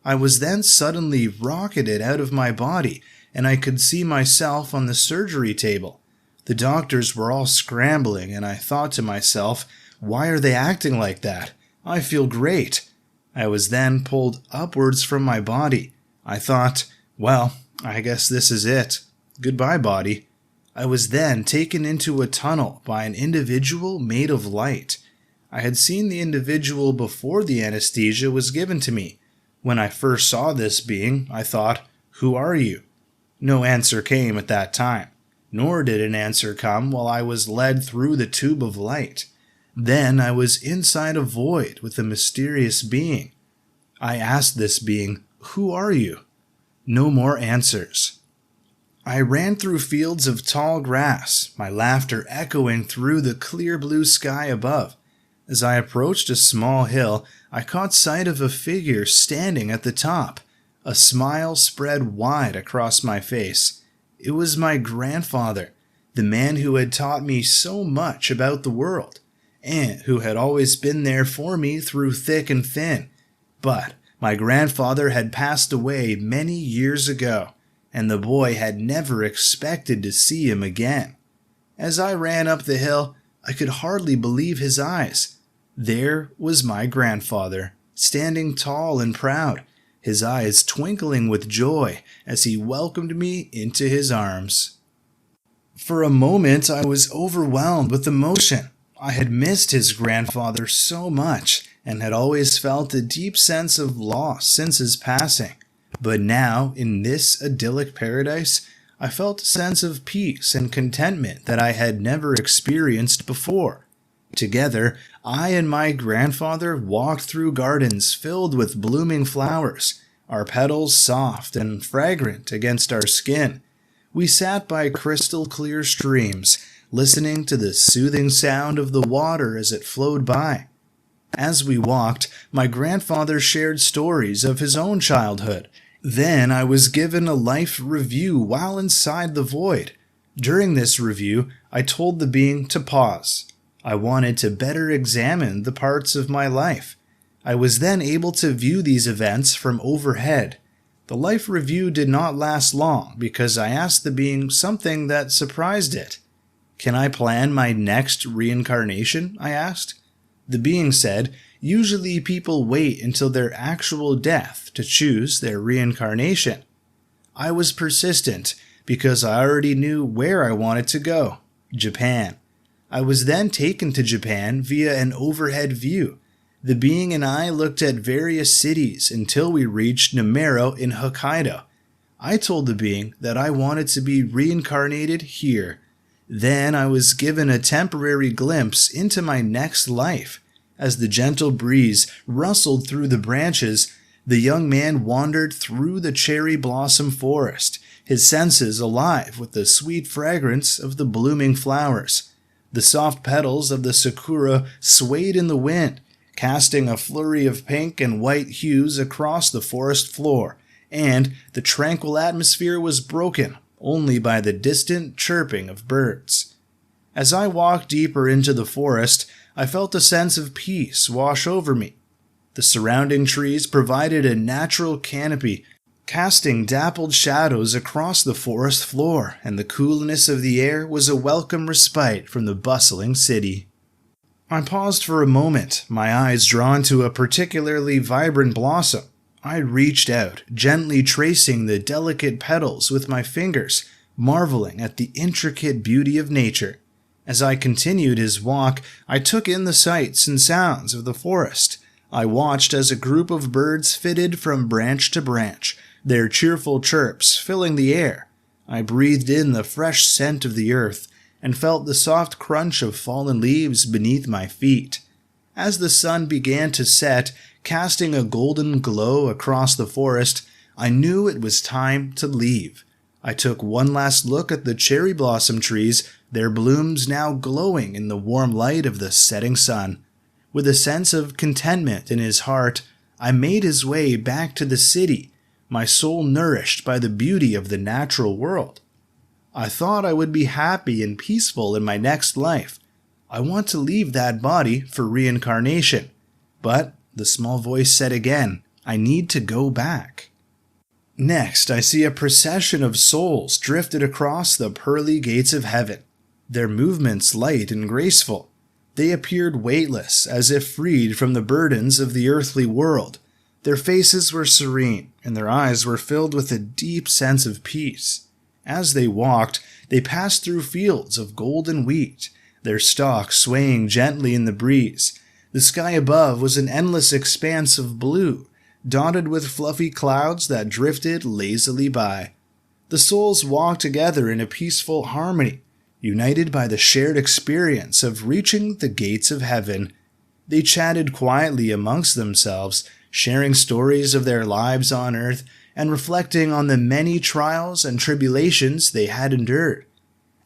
I was then suddenly rocketed out of my body, and I could see myself on the surgery table. The doctors were all scrambling, and I thought to myself, why are they acting like that? I feel great. I was then pulled upwards from my body. I thought, well, I guess this is it. Goodbye, body. I was then taken into a tunnel by an individual made of light. I had seen the individual before the anesthesia was given to me. When I first saw this being, I thought, who are you? No answer came at that time, nor did an answer come while I was led through the tube of light. Then I was inside a void with a mysterious being. I asked this being, who are you? No more answers. I ran through fields of tall grass, my laughter echoing through the clear blue sky above. As I approached a small hill, I caught sight of a figure standing at the top. A smile spread wide across my face. It was my grandfather, the man who had taught me so much about the world, and who had always been there for me through thick and thin. But my grandfather had passed away many years ago, and the boy had never expected to see him again. As I ran up the hill, I could hardly believe his eyes. There was my grandfather, standing tall and proud, his eyes twinkling with joy as he welcomed me into his arms. For a moment, I was overwhelmed with emotion. I had missed his grandfather so much, and had always felt a deep sense of loss since his passing. But now, in this idyllic paradise, I felt a sense of peace and contentment that I had never experienced before. Together, I and my grandfather walked through gardens filled with blooming flowers, our petals soft and fragrant against our skin. We sat by crystal-clear streams, listening to the soothing sound of the water as it flowed by. As we walked, my grandfather shared stories of his own childhood. Then I was given a life review while inside the void. During this review, I told the being to pause. I wanted to better examine the parts of my life. I was then able to view these events from overhead. The life review did not last long because I asked the being something that surprised it. Can I plan my next reincarnation? I asked. The being said, usually people wait until their actual death to choose their reincarnation. I was persistent because I already knew where I wanted to go, Japan. I was then taken to Japan via an overhead view. The being and I looked at various cities until we reached Namero in Hokkaido. I told the being that I wanted to be reincarnated here. Then I was given a temporary glimpse into my next life. As the gentle breeze rustled through the branches, the young man wandered through the cherry blossom forest, his senses alive with the sweet fragrance of the blooming flowers. The soft petals of the sakura swayed in the wind, casting a flurry of pink and white hues across the forest floor, and the tranquil atmosphere was broken only by the distant chirping of birds. As I walked deeper into the forest, I felt a sense of peace wash over me. The surrounding trees provided a natural canopy, casting dappled shadows across the forest floor, and the coolness of the air was a welcome respite from the bustling city. I paused for a moment, my eyes drawn to a particularly vibrant blossom. I reached out, gently tracing the delicate petals with my fingers, marveling at the intricate beauty of nature. As I continued his walk, I took in the sights and sounds of the forest. I watched as a group of birds flitted from branch to branch, their cheerful chirps filling the air. I breathed in the fresh scent of the earth and felt the soft crunch of fallen leaves beneath my feet. As the sun began to set, casting a golden glow across the forest, I knew it was time to leave. I took one last look at the cherry blossom trees, their blooms now glowing in the warm light of the setting sun. With a sense of contentment in his heart, I made his way back to the city, my soul nourished by the beauty of the natural world. I thought I would be happy and peaceful in my next life. I want to leave that body for reincarnation. But the small voice said again, I need to go back. Next, I see a procession of souls drifted across the pearly gates of heaven, their movements light and graceful. They appeared weightless, as if freed from the burdens of the earthly world. Their faces were serene, and their eyes were filled with a deep sense of peace. As they walked, they passed through fields of golden wheat, their stalks swaying gently in the breeze. The sky above was an endless expanse of blue, dotted with fluffy clouds that drifted lazily by. The souls walked together in a peaceful harmony, united by the shared experience of reaching the gates of heaven. They chatted quietly amongst themselves, sharing stories of their lives on earth and reflecting on the many trials and tribulations they had endured.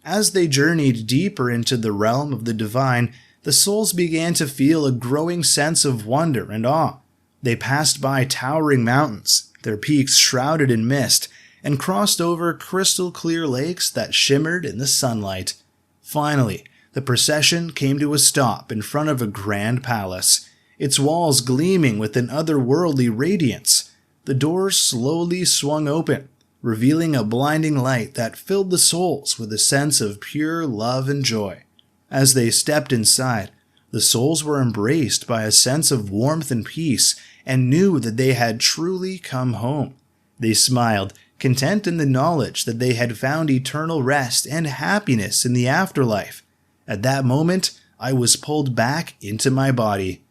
As they journeyed deeper into the realm of the divine, the souls began to feel a growing sense of wonder and awe. They passed by towering mountains, their peaks shrouded in mist, and crossed over crystal-clear lakes that shimmered in the sunlight. Finally, the procession came to a stop in front of a grand palace, its walls gleaming with an otherworldly radiance. The doors slowly swung open, revealing a blinding light that filled the souls with a sense of pure love and joy. As they stepped inside, the souls were embraced by a sense of warmth and peace and knew that they had truly come home. They smiled, content in the knowledge that they had found eternal rest and happiness in the afterlife. At that moment, I was pulled back into my body.